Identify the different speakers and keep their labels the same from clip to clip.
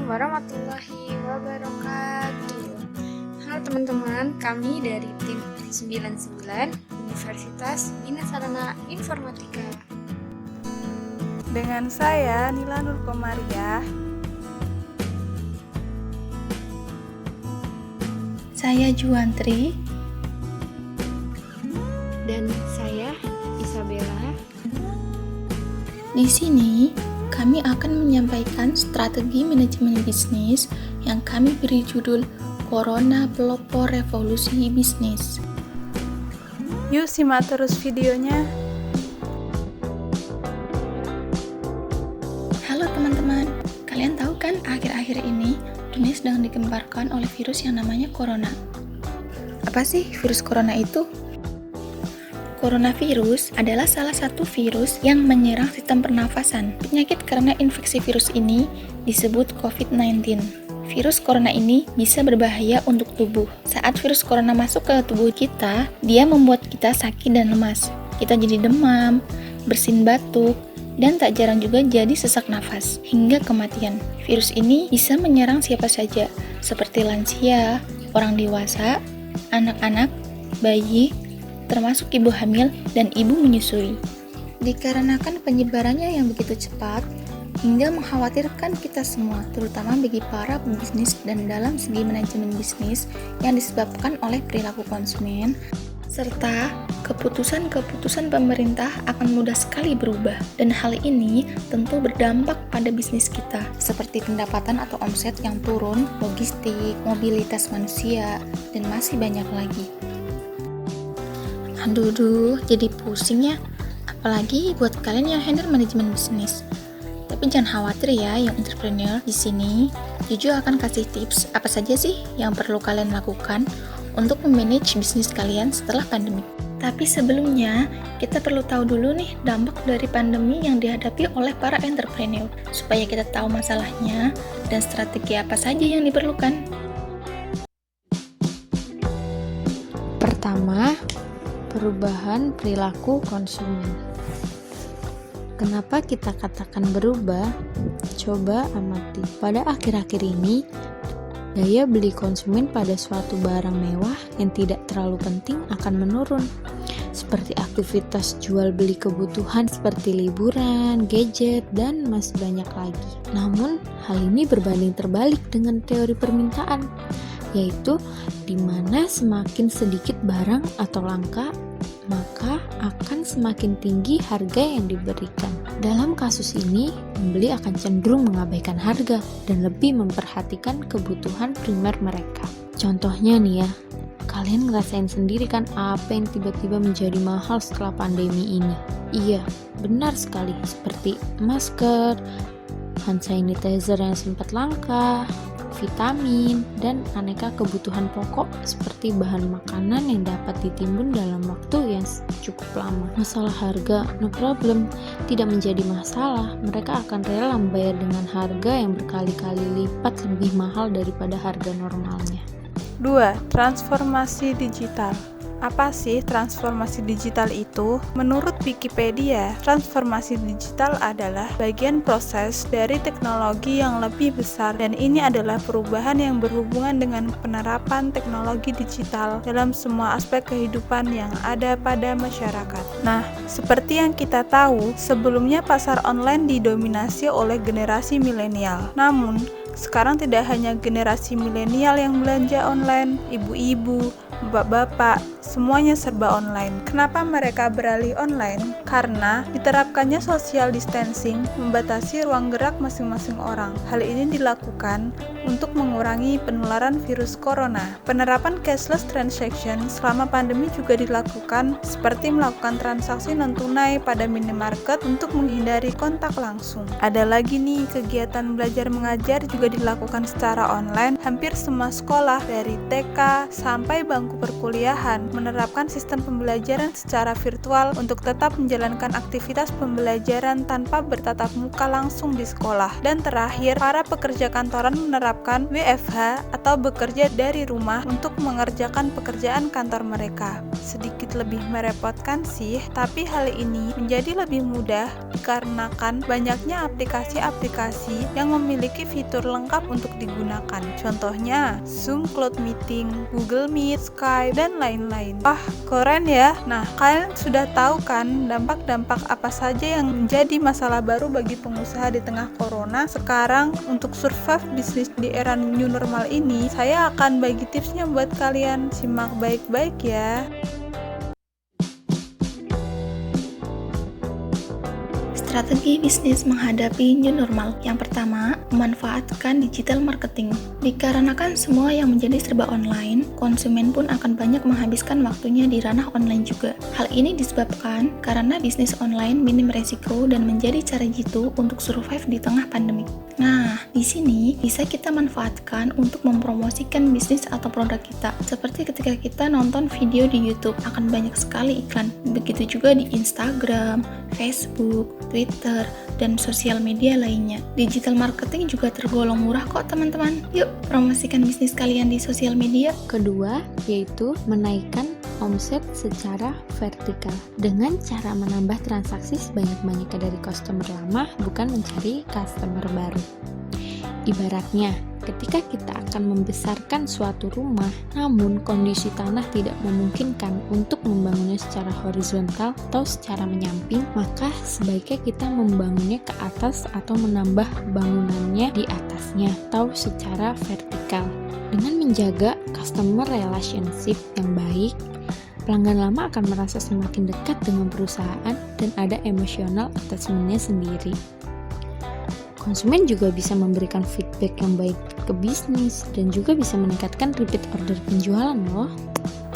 Speaker 1: warahmatullahi wabarakatuh. Halo teman-teman, kami dari tim 99 Universitas Bina Sarana Informatika.
Speaker 2: Dengan saya Nila Nur Komariah.
Speaker 3: Saya Juwantri.
Speaker 1: Dan saya Isabella.
Speaker 3: Di sini kami akan menyampaikan strategi manajemen bisnis yang kami beri judul Corona Pelopor Revolusi Bisnis.
Speaker 2: Yuk simak terus videonya.
Speaker 3: Halo teman-teman, kalian tahu kan akhir-akhir ini dunia sedang digemparkan oleh virus yang namanya Corona. Apa sih virus Corona itu? Coronavirus adalah salah satu virus yang menyerang sistem pernafasan. Penyakit karena infeksi virus ini disebut COVID-19. Virus corona ini bisa berbahaya untuk tubuh. Saat virus corona masuk ke tubuh kita, dia membuat kita sakit dan lemas. Kita jadi demam, bersin batuk, dan tak jarang juga jadi sesak nafas, hingga kematian. Virus ini bisa menyerang siapa saja, seperti lansia, orang dewasa, anak-anak, bayi, termasuk ibu hamil dan ibu menyusui. Dikarenakan penyebarannya yang begitu cepat, hingga mengkhawatirkan kita semua, terutama bagi para pebisnis dan dalam segi manajemen bisnis yang disebabkan oleh perilaku konsumen, serta keputusan-keputusan pemerintah akan mudah sekali berubah. Dan hal ini tentu berdampak pada bisnis kita, seperti pendapatan atau omset yang turun, logistik, mobilitas manusia, dan masih banyak lagi. Aduh, jadi pusing ya. Apalagi buat kalian yang handle manajemen bisnis. Tapi jangan khawatir ya, yang entrepreneur. Di sini, Juju akan kasih tips apa saja sih yang perlu kalian lakukan untuk memanage bisnis kalian setelah pandemi. Tapi sebelumnya, kita perlu tahu dulu nih dampak dari pandemi yang dihadapi oleh para entrepreneur, supaya kita tahu masalahnya dan strategi apa saja yang diperlukan.
Speaker 1: Pertama, perubahan perilaku konsumen. Kenapa kita katakan berubah? Coba amati. Pada akhir-akhir ini, daya beli konsumen pada suatu barang mewah yang tidak terlalu penting akan menurun. Seperti aktivitas jual beli kebutuhan seperti liburan, gadget, dan masih banyak lagi. Namun, hal ini berbanding terbalik dengan teori permintaan, yaitu di mana semakin sedikit barang atau langka, maka akan semakin tinggi harga yang diberikan. Dalam kasus ini, pembeli akan cenderung mengabaikan harga dan lebih memperhatikan kebutuhan primer mereka. Contohnya nih ya, kalian ngerasain sendiri kan apa yang tiba-tiba menjadi mahal setelah pandemi ini? Iya, benar sekali, seperti masker, hand sanitizer yang sempat langka, vitamin, dan aneka kebutuhan pokok seperti bahan makanan yang dapat ditimbun dalam waktu yang cukup lama. Masalah harga, no problem, tidak menjadi masalah. Mereka akan rela membayar dengan harga yang berkali-kali lipat lebih mahal daripada harga normalnya.
Speaker 2: 2. Transformasi digital. Apa sih transformasi digital itu? Menurut Wikipedia, transformasi digital adalah bagian proses dari teknologi yang lebih besar, dan ini adalah perubahan yang berhubungan dengan penerapan teknologi digital dalam semua aspek kehidupan yang ada pada masyarakat. Nah, seperti yang kita tahu, sebelumnya pasar online didominasi oleh generasi milenial. Namun, sekarang tidak hanya generasi milenial yang belanja online, ibu-ibu, bapak-bapak, semuanya serba online. Kenapa mereka beralih online? Karena diterapkannya social distancing, membatasi ruang gerak masing-masing orang. Hal ini dilakukan untuk mengurangi penularan virus corona. Penerapan cashless transaction selama pandemi juga dilakukan, seperti melakukan transaksi non-tunai pada minimarket untuk menghindari kontak langsung. Ada lagi nih, kegiatan belajar mengajar juga dilakukan secara online. Hampir semua sekolah dari TK sampai bangku bangku perkuliahan, menerapkan sistem pembelajaran secara virtual untuk tetap menjalankan aktivitas pembelajaran tanpa bertatap muka langsung di sekolah. Dan terakhir, para pekerja kantoran menerapkan WFH atau bekerja dari rumah untuk mengerjakan pekerjaan kantor mereka. Sedikit lebih merepotkan sih, tapi hal ini menjadi lebih mudah dikarenakan banyaknya aplikasi-aplikasi yang memiliki fitur lengkap untuk digunakan. Contohnya, Zoom Cloud Meeting, Google Meet, Skype, dan lain-lain. Wah, keren ya! Nah, kalian sudah tahu kan dampak-dampak apa saja yang menjadi masalah baru bagi pengusaha di tengah corona. Sekarang, untuk survive bisnis di era new normal ini, saya akan bagi tipsnya buat kalian. Simak baik-baik ya.
Speaker 3: Strategi bisnis menghadapi new normal. Yang pertama, memanfaatkan digital marketing. Dikarenakan semua yang menjadi serba online, konsumen pun akan banyak menghabiskan waktunya di ranah online juga. Hal ini disebabkan karena bisnis online minim resiko dan menjadi cara jitu untuk survive di tengah pandemi. Nah, di sini bisa kita manfaatkan untuk mempromosikan bisnis atau produk kita. Seperti ketika kita nonton video di YouTube, akan banyak sekali iklan. Begitu juga di Instagram, Facebook, Twitter, dan sosial media lainnya. Digital marketing juga tergolong murah kok teman-teman. Yuk, promosikan bisnis kalian di sosial media.
Speaker 1: Kedua, yaitu menaikkan omset secara vertikal dengan cara menambah transaksi sebanyak-banyaknya dari customer lama, bukan mencari customer baru. Ibaratnya, ketika kita akan membesarkan suatu rumah, namun kondisi tanah tidak memungkinkan untuk membangunnya secara horizontal atau secara menyamping, maka sebaiknya kita membangunnya ke atas atau menambah bangunannya di atasnya atau secara vertikal. Dengan menjaga customer relationship yang baik, pelanggan lama akan merasa semakin dekat dengan perusahaan dan ada emotional attachment-nya sendiri. Konsumen juga bisa memberikan feedback yang baik ke bisnis dan juga bisa meningkatkan repeat order penjualan loh.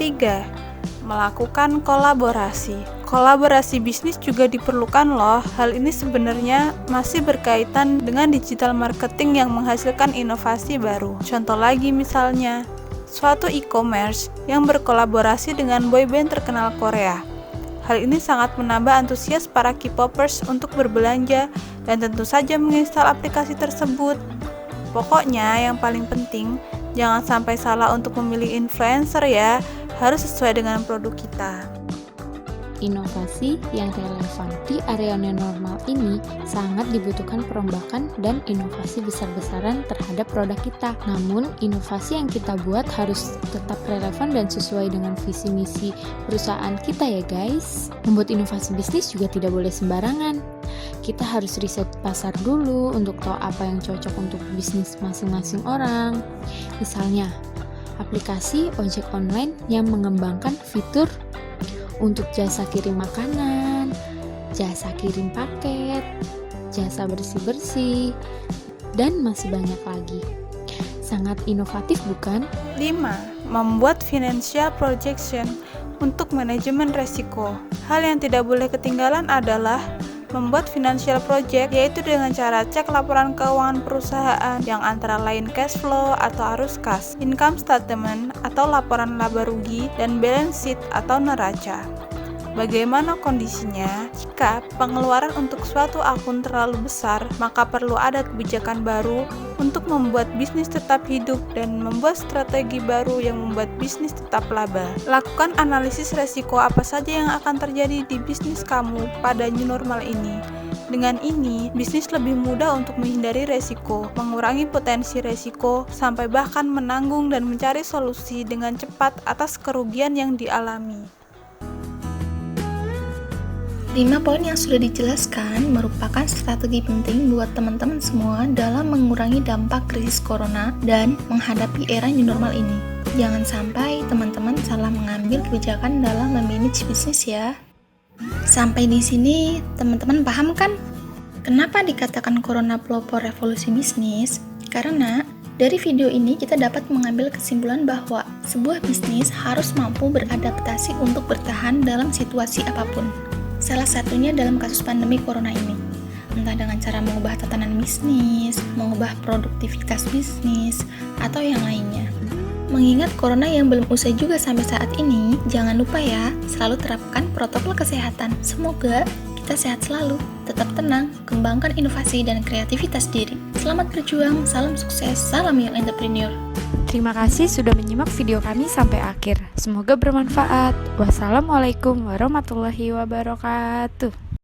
Speaker 2: 3. Melakukan kolaborasi. Kolaborasi bisnis juga diperlukan loh. Hal ini sebenarnya masih berkaitan dengan digital marketing yang menghasilkan inovasi baru. Contoh lagi misalnya, suatu e-commerce yang berkolaborasi dengan boyband terkenal Korea. Hal ini sangat menambah antusias para K-popers untuk berbelanja dan tentu saja menginstal aplikasi tersebut. Pokoknya yang paling penting, jangan sampai salah untuk memilih influencer ya, harus sesuai dengan produk kita.
Speaker 1: Inovasi yang relevan di area new normal ini sangat dibutuhkan perombakan dan inovasi besar-besaran terhadap produk kita. Namun, inovasi yang kita buat harus tetap relevan dan sesuai dengan visi misi perusahaan kita ya guys. Membuat inovasi bisnis juga tidak boleh sembarangan. Kita harus riset pasar dulu untuk tahu apa yang cocok untuk bisnis masing-masing orang. Misalnya, aplikasi ojek online yang mengembangkan fitur untuk jasa kirim makanan, jasa kirim paket, jasa bersih-bersih, dan masih banyak lagi. Sangat inovatif bukan?
Speaker 2: 5. Membuat financial projection untuk manajemen resiko. Hal yang tidak boleh ketinggalan adalah membuat financial project, yaitu dengan cara cek laporan keuangan perusahaan yang antara lain cash flow atau arus kas, income statement atau laporan laba rugi, dan balance sheet atau neraca. Bagaimana kondisinya? Jika pengeluaran untuk suatu akun terlalu besar, maka perlu ada kebijakan baru untuk membuat bisnis tetap hidup dan membuat strategi baru yang membuat bisnis tetap laba. Lakukan analisis resiko apa saja yang akan terjadi di bisnis kamu pada new normal ini. Dengan ini, bisnis lebih mudah untuk menghindari resiko, mengurangi potensi resiko, sampai bahkan menanggung dan mencari solusi dengan cepat atas kerugian yang dialami.
Speaker 3: 5 poin yang sudah dijelaskan merupakan strategi penting buat teman-teman semua dalam mengurangi dampak krisis corona dan menghadapi era new normal ini. Jangan sampai teman-teman salah mengambil kebijakan dalam memanage bisnis ya. Sampai di sini teman-teman paham kan? Kenapa dikatakan corona pelopor revolusi bisnis? Karena dari video ini kita dapat mengambil kesimpulan bahwa sebuah bisnis harus mampu beradaptasi untuk bertahan dalam situasi apapun. Salah satunya dalam kasus pandemi corona ini, entah dengan cara mengubah tatanan bisnis, mengubah produktivitas bisnis, atau yang lainnya. Mengingat corona yang belum usai juga sampai saat ini, jangan lupa ya, selalu terapkan protokol kesehatan. Semoga kita sehat selalu, tetap tenang, kembangkan inovasi dan kreativitas diri. Selamat berjuang, salam sukses, salam Young Entrepreneur.
Speaker 4: Terima kasih sudah menyimak video kami sampai akhir. Semoga bermanfaat. Wassalamualaikum warahmatullahi wabarakatuh.